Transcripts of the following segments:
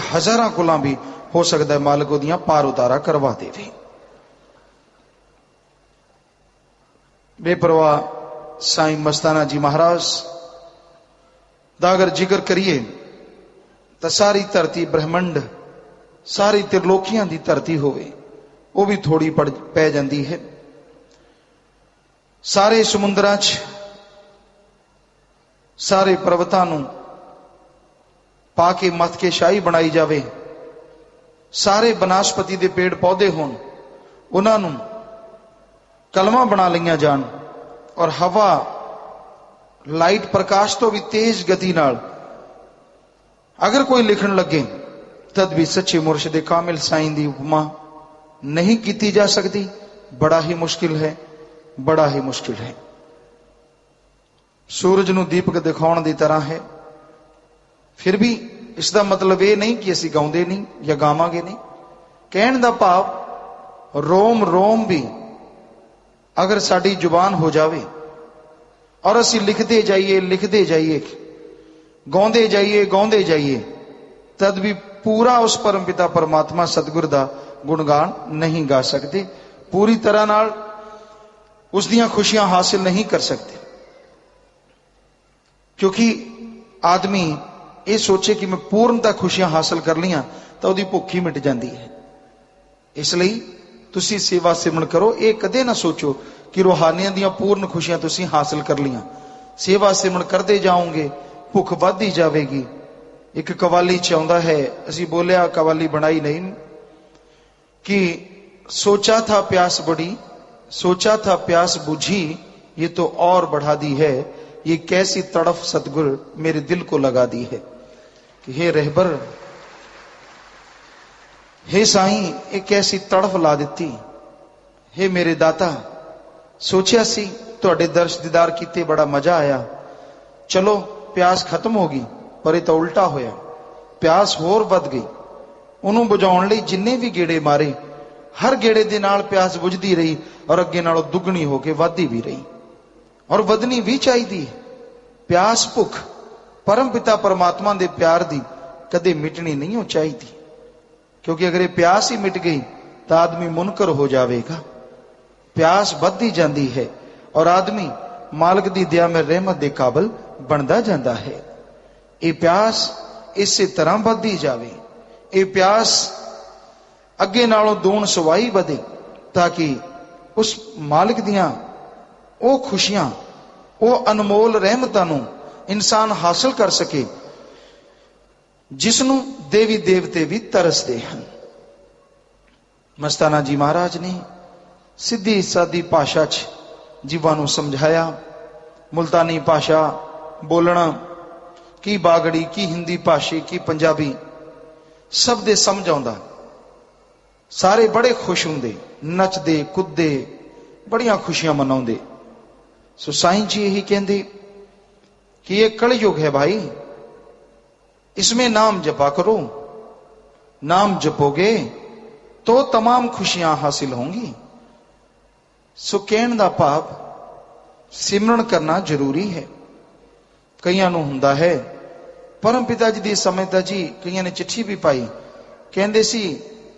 हजारां कोलां भी हो सकता है मालिक ओदियां पार उतारा करवा देवे। बेपरवाह साईं मस्ताना जी महाराज दा अगर जिक्र करिए तो सारी धरती ब्रह्मंड सारी त्रिलोकियां दी धरती होवे वो भी थोड़ी पै जाती है। सारे समुद्रां च सारे पर्वतां नूं पा के मथ के शाही बनाई जावे, सारे बनस्पति के पेड़ पौधे होन उन्हां नूं कलमा बना लिया जान और हवा लाइट प्रकाश तो भी तेज गति नाल अगर कोई लिखण लगे तद भी सच्चे मुर्शिद कामिल साईं दी उपमा नहीं की जा सकती। बड़ा ही मुश्किल है, बड़ा ही मुश्किल है। सूरज नूं दीपक दिखाउण दी तरह है। फिर भी इसका मतलब ये नहीं कि असीं गाउंदे नहीं या गावांगे नहीं। कहण दा भाव रोम रोम भी अगर साडी जुबान हो जावे और असीं लिखते जाइए गाउंदे जाइए तद भी पूरा उस परम पिता परमात्मा सतगुर दा गुणगान नहीं गा सकते, पूरी तरह नाल उस दियां खुशियां हासिल नहीं कर सकते। क्योंकि आदमी ये सोचे कि मैं पूर्णता खुशियां हासिल कर लिया तो वही भुख ही मिट जाती है। इसलिए तुसी सेवा सिमरन करो। ये कदे ना सोचो कि रूहानियां दियां पूर्ण खुशियां तुसी हासिल कर लिया। सेवा सिमरन करते जाओगे भुख बढ़ती जाएगी। एक कवाली च आउंदा है, असी बोलिया कवाली बनाई नहीं, कि सोचा था प्यास बड़ी, सोचा था प्यास बुझी, ये तो और बढ़ा दी है, ये कैसी तड़फ सतगुर मेरे दिल को लगा दी है। कि हे रहबर, हे साईं, एक कैसी तड़फ ला दी। हे मेरे दाता, सोचा सी तुहाडे दर्श दीदार कीते बड़ा मजा आया, चलो प्यास खत्म हो गई, पर यह तो उल्टा होया, प्यास होर वध गई। उन्होंने बुझाउण लई जिन्ने भी गेड़े मारे, हर गेड़े दे नाल प्यास बुझदी रही और अगे नालों दुगनी होके वधदी भी रही और वधनी भी चाहिए। प्यास भुख परम पिता परमात्मा दे प्यार दी कदे मिटनी नहीं हो चाहिए। क्योंकि अगर ये प्यास ही मिट गई तो आदमी मुनकर हो जाएगा। प्यास बढ़ती जाती है और आदमी मालिक दी दया में रहमत दे काबिल बनता जाता है। ये प्यास इसी तरह बढ़ती जाए, ये प्यास अगे नालों दून सवाई बढ़े, ताकि उस मालिक दियां वो खुशियां वो अनमोल रहमतां नूं इंसान हासिल कर सके जिसनों देवी देवते भी तरसते हैं। मस्ताना जी महाराज ने सीधी सादी भाषा च जीवां नूं समझाया। मुल्तानी भाषा बोलना की बागड़ी की हिंदी भाषी की पंजाबी सब दे समझ आउंदा। सारे बड़े खुश होंदे, नचदे कुददे, बड़ियां खुशियां मनाउंदे। सो साईं जी यही कहंदे कि ये कलयुग है भाई, इसमें नाम जपा करो, नाम जपोगे तो तमाम खुशियां हासिल होंगी। सो कहण दा भाव सिमरन करना जरूरी है। कईयां नूं हुंदा है, परम पिता जी दी समझदा जी, कईयां ने चिट्ठी भी पाई, कहंदे सी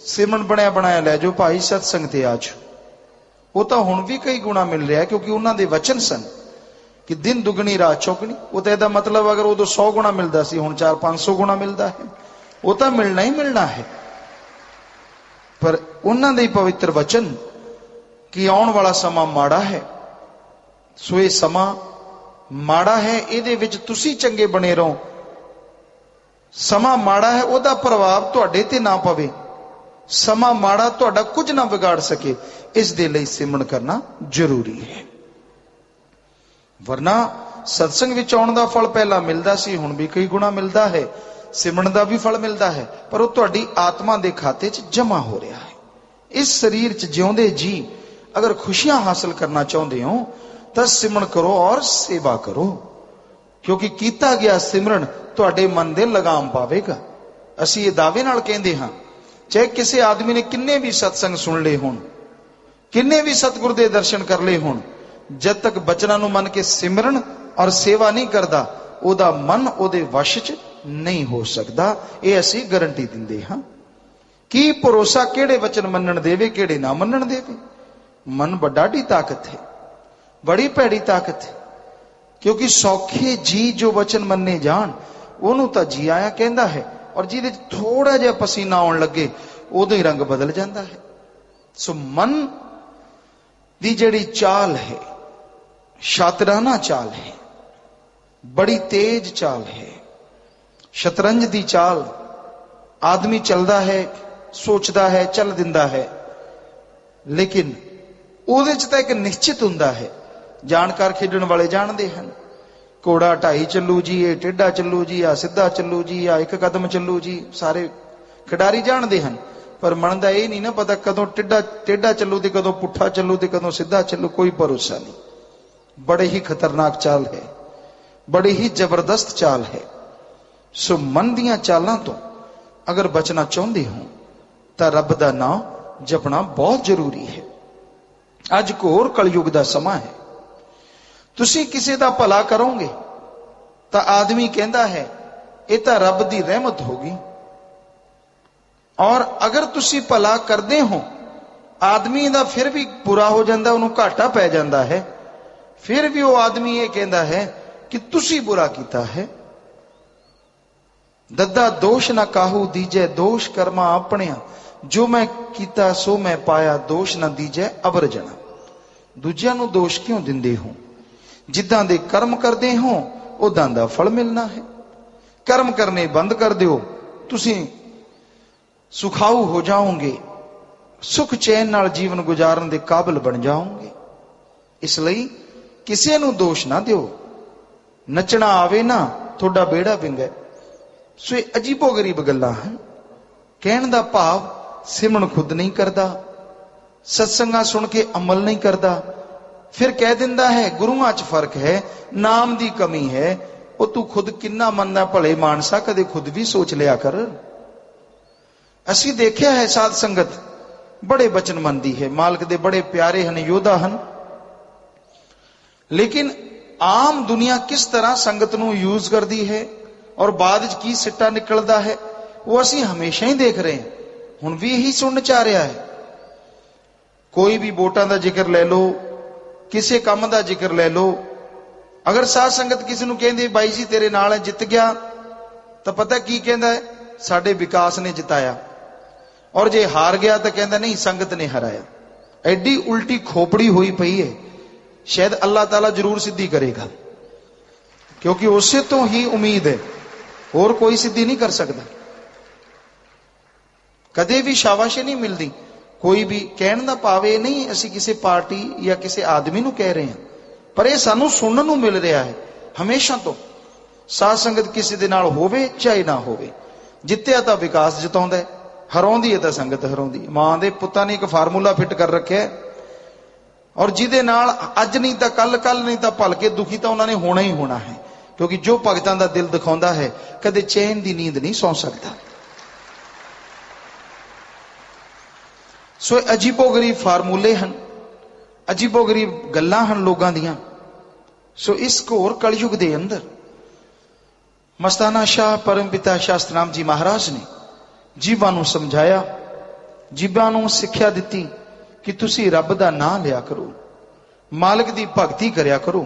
सिमरन बनया बनाया लै जाओ भाई, सत्संग ते आ जाओ। वो तो हुण भी कई गुणा मिल रहा है, क्योंकि उन्हां दे वचन सन कि दिन दुगनी रात चौगनी। वो तो यदा मतलब अगर उदों 100 गुणा मिलता सी, हुण 400-500 गुणा मिलता है। वो तो मिलना ही मिलना है। पर उन्हां दे पवित्र वचन कि आउण वाला समा माड़ा है, सो ये समा माड़ा है, इहदे विच तुसी चंगे बने रहो। समा माड़ा है, उहदा प्रभाव तुहाडे ते ना पवे, समा माड़ा तुहाडा कुछ ना बिगाड़ सके, इस दे लई सिमरन करना जरूरी है। वरना सत्संग विच आउण दा फल पहला मिलदा सी, हुण भी कई गुणा मिलदा है, सिमरन दा भी फल मिलदा है, पर वो तुहाडी आत्मा दे खाते च जमा हो रहा है। इस शरीर च जिउंदे जी अगर खुशियां हासिल करना चाहते हो तो सिमरन करो और सेवा करो, क्योंकि कीता गया सिमरन तुहाडे मन दे लगाम पावेगा। असीं ये दावे नाल कहंदे हां, चाहे किसी आदमी ने किन्ने भी सत्संग सुन ले होण, किन्ने भी सतगुर दे दर्शन कर ले होण, जब तक बचना नूं मन के सिमरन और सेवा नहीं करता, ओदा मन ओदे वश च नहीं हो सकता। ये असी गारंटी दिंदे हां। की भरोसा किहड़े वचन मनण देवे किहड़े ना मनण देवे। मन बड़ी ताकत है, बड़ी भैड़ी ताकत है, क्योंकि सौखे जी जो वचन मन्ने जान ओनू तां जी आया कहंदा है, और जिहदे थोड़ा जिहा पसीना आउण लगे उदों ही रंग बदल जाता है। सो मन दी जिहड़ी चाल है शातिराना चाल है, बड़ी तेज चाल है। शतरंज दी चाल आदमी चलता है, सोचता है, चल दिंदा है, लेकिन उहदे च तां एक निश्चित हुंदा है। जाणकार खेडण वाले जानते हैं, घोड़ा 2.5 चलू जी, ये टेढ़ा चलू जी, या सीधा चलू जी, या एक कदम चलू जी, सारे खिडारी जानते हैं। पर मन का यह नहीं ना पता कदों टेढ़ा चलू तो कदों पुट्ठा चलू तो कदों सीधा चलू, कोई भरोसा नहीं। बड़े ही खतरनाक चाल है, बड़ी ही जबरदस्त चाल है। सो मन दियां चालां तो अगर बचना चाहते हो तो रब दा नाम जपना बहुत जरूरी है। अज घोर कलयुग दा समा है। तुसी किसी दा भला करोगे तो आदमी कहता है ये तो रब दी रहमत होगी, और अगर तुसी भला करते हो आदमी दा फिर भी बुरा हो जाता, उन्होंने घाटा पै जाता है, फिर भी वो आदमी ये कहता है कि तुसी बुरा किया है। दद्दा दोष ना काहू दीजे, दोष कर्मा अपने, जो मैं किया सो मैं पाया, दोष ना दीजे अबर जना। दूजिया नू दोष क्यों दिंदे हो? जिद्दां दे कर्म करते हो उदां दा फल मिलना है। कर्म करने बंद कर दो, तुसी सुखाऊ हो जाओगे, सुख चैन नाल जीवन गुजारन दे काबिल बन जाओगे। इसलिए किसी नू दोष ना दियो। नचना आवे ना थोड़ा बेड़ा विंगे। सो ये अजीबो गरीब गल्लां हैं। कहण दा भाव सिमरन खुद नहीं करता, सत्संगा सुन के अमल नहीं करता, फिर कह दिंदा है गुरुआं च फर्क है, नाम दी कमी है। वो तू खुद किन्ना मनदा भले मानसा, कदे खुद भी सोच लिया कर। असी देखिया है साध संगत बड़े बचन मनदी है, मालिक दे बड़े प्यारे हन, योद्धा हन, लेकिन आम दुनिया किस तरह संगत नू यूज करती है और बाद की सिट्टा निकलता है वो असी हमेशा ही देख रहे हैं। हुण भी यही सुन चा रहा है। कोई भी वोटां दा जिक्र ले लो, किसी काम का जिक्र ले लो, अगर साध संगत किसी नू कहंदी बाई जी तेरे नाल है जित गया, तो पता की कहंदा है साडे विकास ने जिताया, और जे हार गया तो कहंदा नहीं संगत ने हराया। एडी उल्टी खोपड़ी हुई पई है। शायद अल्लाह ताला जरूर सिद्धि करेगा, क्योंकि उससे तो ही उम्मीद है, और कोई सिद्धि नहीं कर सकता। कदे भी शाबाशी नहीं मिलती। कोई भी कहने का भाव ये नहीं असी किसी पार्टी या किसी आदमी नू कह रहे हैं, पर यह सानू सुनने नू मिल रहा है हमेशा तो। साध संगत किसी दे नाल होवे चाहे ना होवे, जित्तिया तो विकास जिताउंदा है, हराउंदी है तो संगत हराउंदी। मां दे पुत्तां ने एक फार्मूला फिट कर रखा है, और जिदे नाल अज नहीं तो कल, कल नहीं तो भलके दुखी तो उन्होंने होना ही होना है, क्योंकि जो भगतां दा दिल दिखाउंदा है कदे चैन दी नींद नहीं सौ सकता। सो अजीबो गरीब फार्मूले हैं, अजीबो गरीब गल्लां हैं लोगों दियां। सो इस घोर कलयुग दे अंदर मस्ताना शाह परम पिता शास्त्र नाम जी महाराज ने जीवां नूं समझाया, जीवां नूं सिक्ख्या दित्ती कि तुसी रब दा नाम लिया करो, मालिक दी भगती करया करो।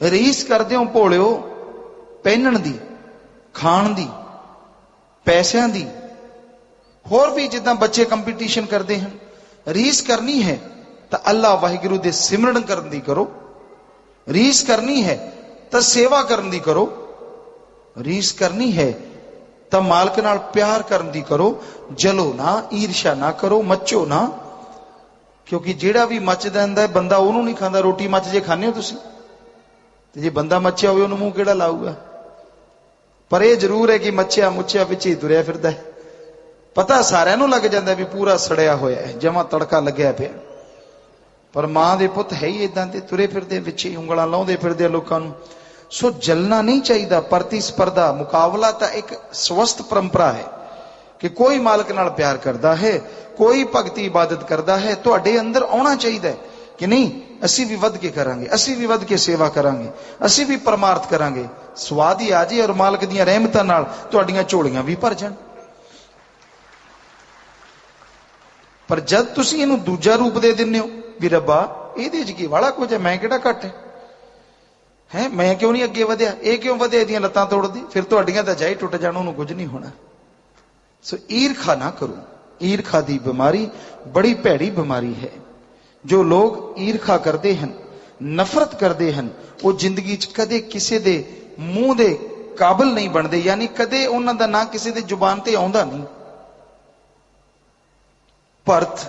रीस करदे हो भोलिओ पहनण दी, खाण दी, पैसों दी, होर भी जिद्दां बच्चे कंपीटीशन करते हैं। रीस करनी है तो अल्लाह वाहिगुरू दे सिमरन करन दी करो, रीस करनी है तो सेवा करन दी करो, रीस करनी है तो मालिक नाल प्यार करन दी करो। जलो ना, ईर्ष्या ना करो, मचो ना, क्योंकि जेड़ा भी मच देंदा है बंदा उन्होंने नहीं खांदा। रोटी मच जे खाने हो तुसी, ते जे बंदा मचिया होवे उन्होंने मूंह केड़ा लाऊगा? पर यह जरूर है कि मचिया मुचिया विच ही तुरिया फिरदा है। पता सारिਆਂ ਨੂੰ लग जाता भी पूरा सड़िया होया है, जमा तड़का लग्या पिया, पर मां दे पुत है ही इदां दे तुरे फिरदे, विच ही उंगलां लाउंदे फिरदे लोकां नूं। सो जलना नहीं चाहिए। प्रतिस्पर्धा मुकाबला तो एक स्वस्थ परंपरा है कि कोई मालिक नाल प्यार करता है, कोई भगती इबादत करता है, तुहाडे अंदर आना चाहिए कि नहीं ਅਸੀਂ ਵੀ ਵੱਧ ਕੇ ਕਰਾਂਗੇ, ਅਸੀਂ ਵੀ ਵੱਧ ਕੇ ਸੇਵਾ ਕਰਾਂਗੇ, ਅਸੀਂ ਵੀ ਪਰਮਾਰਥ ਕਰਾਂਗੇ। ਸਵਾਦ ਹੀ ਆ ਜੇ ਔਰ ਮਾਲਕ ਦੀਆਂ ਰਹਿਮਤਾਂ ਨਾਲ ਤੁਹਾਡੀਆਂ ਝੋਲੀਆਂ ਵੀ ਭਰ ਜਾਣ। ਪਰ ਜਦ ਤੁਸੀਂ ਇਹਨੂੰ ਦੂਜਾ ਰੂਪ ਦੇ ਦਿੰਦੇ ਹੋ ਵੀ ਰੱਬਾ ਇਹਦੇ 'ਚ ਕੀ ਵਾਲਾ ਕੁਝ ਹੈ, ਮੈਂ ਕਿਹੜਾ ਘੱਟ ਹੈ, ਮੈਂ ਕਿਉਂ ਨਹੀਂ ਅੱਗੇ ਵਧਿਆ, ਇਹ ਕਿਉਂ ਵਧਿਆ, ਇਹਦੀਆਂ ਲੱਤਾਂ ਤੋੜਦੀ, ਫਿਰ ਤੁਹਾਡੀਆਂ ਤਾਂ ਜਾਈ ਟੁੱਟ ਜਾਣ, ਉਹਨੂੰ ਕੁਝ ਨਹੀਂ ਹੋਣਾ। ਸੋ ਈਰਖਾ ਨਾ ਕਰੋ। ਈਰਖਾ ਦੀ ਬਿਮਾਰੀ ਬੜੀ ਭੈੜੀ ਬਿਮਾਰੀ ਹੈ। ਜੋ ਲੋਕ ਈਰਖਾ ਕਰਦੇ ਹਨ, ਨਫ਼ਰਤ ਕਰਦੇ ਹਨ, ਉਹ ਜ਼ਿੰਦਗੀ 'ਚ ਕਦੇ ਕਿਸੇ ਦੇ ਮੂੰਹ ਦੇ ਕਾਬਿਲ ਨਹੀਂ ਬਣਦੇ, ਯਾਨੀ ਕਦੇ ਉਹਨਾਂ ਦਾ ਨਾਂ ਕਿਸੇ ਦੀ ਜ਼ੁਬਾਨ ਤੇ ਆਉਂਦਾ ਨਹੀਂ। ਭਰਤ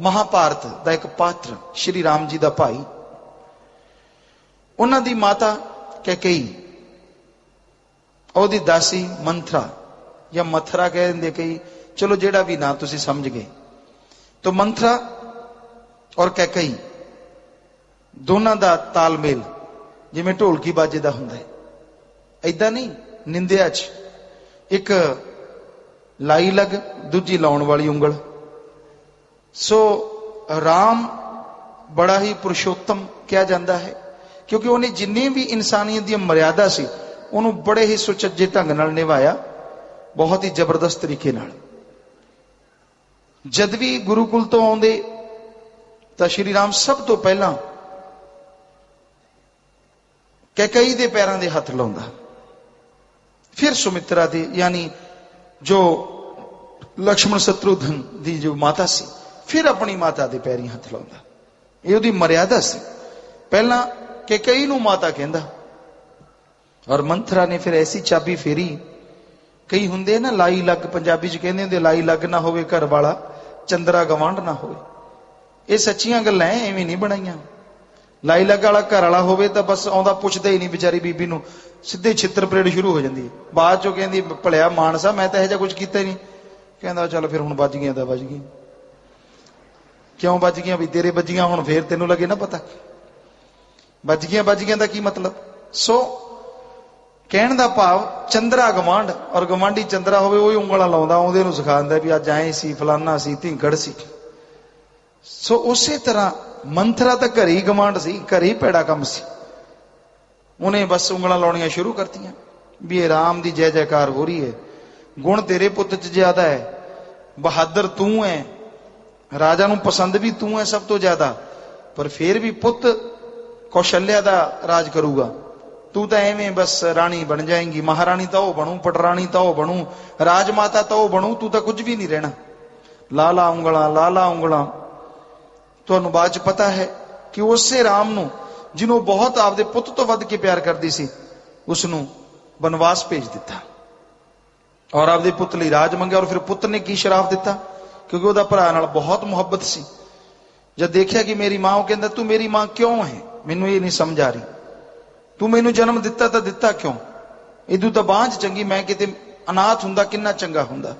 ਮਹਾਭਾਰਤ ਦਾ ਇੱਕ ਪਾਤਰ, ਸ਼੍ਰੀ ਰਾਮ ਜੀ ਦਾ ਭਾਈ, ਉਹਨਾਂ ਦੀ ਮਾਤਾ ਕੈਕੇਈ, ਉਹਦੀ ਦਾਸੀ ਮੰਥਰਾ ਜਾਂ ਮਥਰਾ ਕਹਿ ਦਿੰਦੇ ਕਈ, ਚਲੋ ਜਿਹੜਾ ਵੀ ਨਾਂ ਤੁਸੀਂ ਸਮਝ ਗਏ। तो मंथरा और कैकई दोनों का तालमेल जिमें ढोलकी बाजे का हुंदा है, ऐदा नहीं। निंदिया च एक लाई लग दूजी लाउण वाली उंगल। सो राम बड़ा ही पुरुषोत्तम कहा जाता है क्योंकि उन्हें जिन्नी भी इंसानियत दी मर्यादा सी उन्होंने बड़े ही सुचज्जे ढंग नाल निभाया, बहुत ही जबरदस्त तरीके नाल। जद भी गुरुकुल तो आउंदे तां श्री राम सब तो पहला कैकई दे पैरां दे हथ लाउंदा, फिर सुमित्रा दे, यानी जो लक्ष्मण शत्रुघ्न दी जो माता सी, फिर अपनी माता दे पैरी हथ लाउंदा। ये उहदी मर्यादा सी। पहला कैकई नूं माता कहंदा और मंथरा ने फिर ऐसी चाबी फेरी। कई हुंदे ना लाई लग, पंजाबी च कहंदे हुंदे लाई लग ना होवे घर वाला चंद्रा गवांढ ना होवे। ये सच्चियां गल्लां ऐ, एवें नहीं बनाईयां। लाई लग वाला घर वाला होवे तां बस आउंदा पुछदा ही नहीं बेचारी बीबी नूं, सिद्धे छित्तर परेड शुरू हो जांदी है। बाद चों कहंदी भलिया मानसा मैं तां इहो जिहा कुछ कीता ही नहीं। कहंदा चल फिर हुण बज गईयां तां बज गईयां। क्यों बज गईयां? भी तेरे बजियां हुण फिर तैनूं लगे ना पता। बज गईयां दा की मतलब? सो कहण दा भाव चंद्रा गवांढ, और गवांढी चंद्रा होवे ओही उंगलां लाउंदा, ओहदे नूं सिखांदा भी अज ऐ सी, फलाना सी, धिंगड़ सी। सो उसे तरह मंथरा तो घर ही गवांढ सी, घर ही पैड़ा कम सी। उन्हें बस उंगलां लाउणियां शुरू करतियां भी ये राम दी जय जयकार हो रही है, गुण तेरे पुत्त च ज्यादा है, बहादुर तू है, राजा नूं पसंद भी तू है सब तो ज्यादा, पर फिर भी पुत्त कौशल्या दा राज करूगा, तू तो एवें बस राणी बन जाएंगी, महारानी तो बनू, पटरानी तो बनू, राजमाता तो बनू, तू तो कुछ भी नहीं रहना। लाला उंगला, लाला उंगला। तुहानूं बाद च पता है कि उसे राम नूं जिन्हों बहुत आपदे पुत्त तो वध के प्यार करदी सी, उसनूं बनवास भेज दिता और आपदे पुत्त लई राज मंगया। और फिर पुत्त ने की शराफ दिता क्योंकि उहदा भरा नाल बहुत मुहब्बत सी। जब देखिया कि मेरी मां, कहंदा तू मेरी मां क्यों है, मैनूं ये नहीं समझ आ रही, तू मैनू जन्म दिता तो दिता क्यों, इदू तो बांझ चंगी, मैं किते अनाथ हुंदा किन्ना चंगा हुंदा।